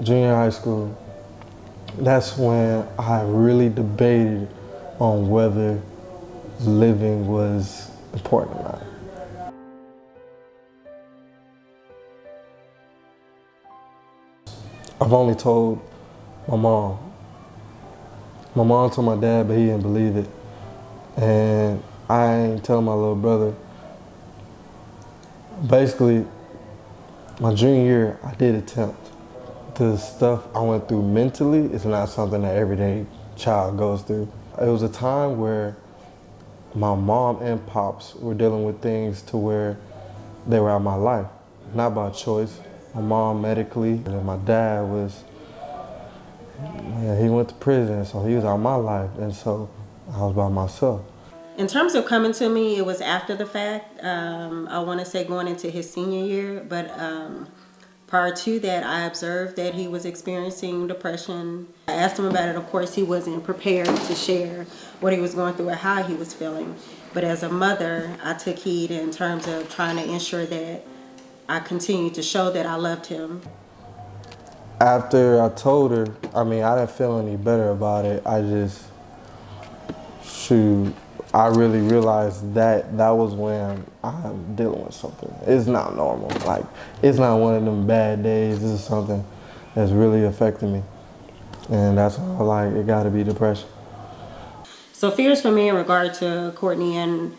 junior high school, that's when I really debated on whether living was important or not. I've only told my mom. My mom told my dad, but he didn't believe it. And I ain't telling my little brother. Basically, my junior year, I did attempt. The stuff I went through mentally is not something that everyday child goes through. It was a time where my mom and pops were dealing with things to where they were out of my life, not by choice. My mom medically, and my dad was, he went to prison, so he was out of my life, and so I was by myself. In terms of coming to me, it was after the fact. I want to say going into his senior year, but prior to that, I observed that he was experiencing depression. I asked him about it. Of course, he wasn't prepared to share what he was going through or how he was feeling. But as a mother, I took heed in terms of trying to ensure that I continued to show that I loved him. After I told her, I didn't feel any better about it. I just, shoot, I really realized that that was when I'm dealing with something. It's not normal. Like, it's not one of them bad days. This is something that's really affecting me. And that's why it gotta be depression. So fears for me in regard to Courtney and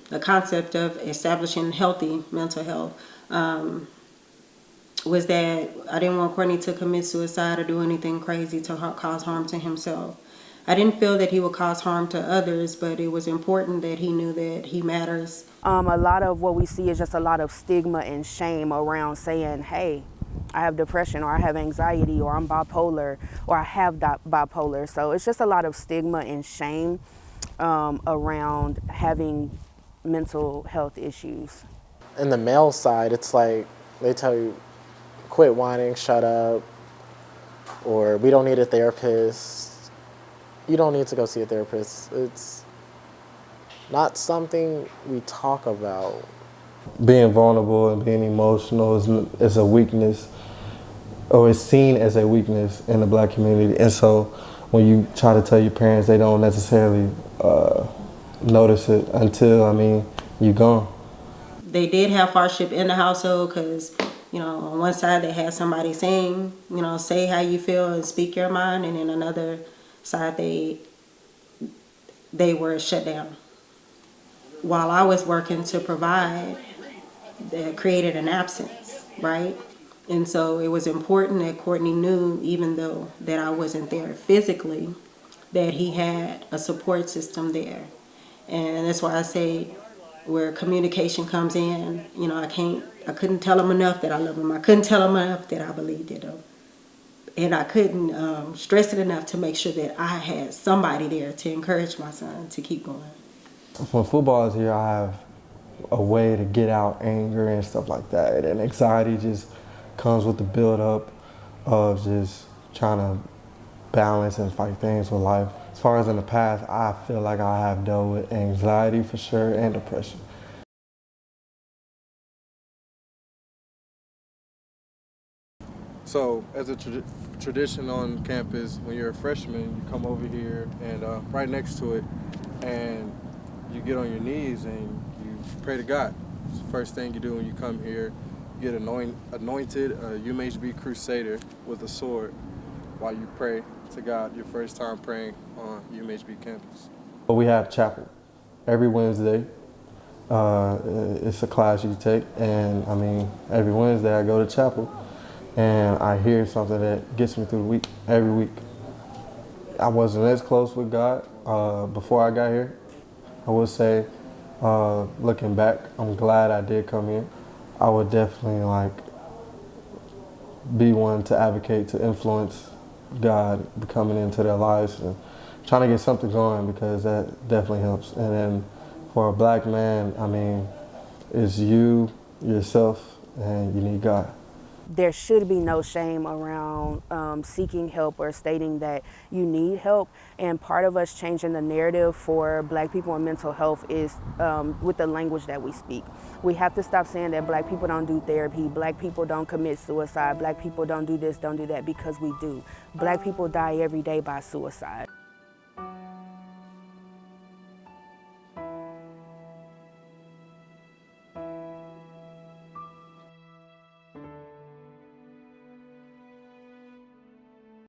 the concept of establishing healthy mental health was that I didn't want Courtney to commit suicide or do anything crazy to cause harm to himself. I didn't feel that he would cause harm to others, but it was important that he knew that he matters. A lot of what we see is just a lot of stigma and shame around saying, hey, I have depression, or I have anxiety, or I'm bipolar, or I have bipolar. So it's just a lot of stigma and shame around having mental health issues. In the male side, it's like they tell you, quit whining, shut up, or we don't need a therapist. You don't need to go see a therapist. It's not something we talk about. Being vulnerable and being emotional is a weakness, or is seen as a weakness in the Black community. And so when you try to tell your parents, they don't necessarily notice it until, you're gone. They did have hardship in the household because, on one side they had somebody saying, say how you feel and speak your mind, and then another side they were shut down. While I was working to provide, that created an absence, right? And so it was important that Courtney knew, even though that I wasn't there physically, that he had a support system there. And that's why I say where communication comes in, I couldn't tell him enough that I love him. I couldn't tell him enough that I believed in him. And I couldn't stress it enough to make sure that I had somebody there to encourage my son to keep going. When football is here, I have a way to get out anger and stuff like that. And anxiety just comes with the build-up of just trying to balance and fight things with life. As far as in the past, I feel like I have dealt with anxiety for sure and depression. So, as a tradition on campus, when you're a freshman, you come over here and right next to it, and you get on your knees and you pray to God. It's the first thing you do when you come here. You get anointed a UMHB Crusader with a sword while you pray to God, your first time praying on UMHB campus. We have chapel every Wednesday. It's a class you take, and every Wednesday I go to chapel and I hear something that gets me through the week, every week. I wasn't as close with God before I got here. I would say, looking back, I'm glad I did come here. I would definitely be one to advocate, to influence God coming into their lives and trying to get something going, because that definitely helps. And then for a Black man, it's you, yourself, and you need God. there should be no shame around seeking help or stating that you need help. And part of us changing the narrative for Black people and mental health is with the language that we speak. We have to stop saying that Black people don't do therapy, Black people don't commit suicide, Black people don't do this, don't do that, because we do. Black people die every day by suicide.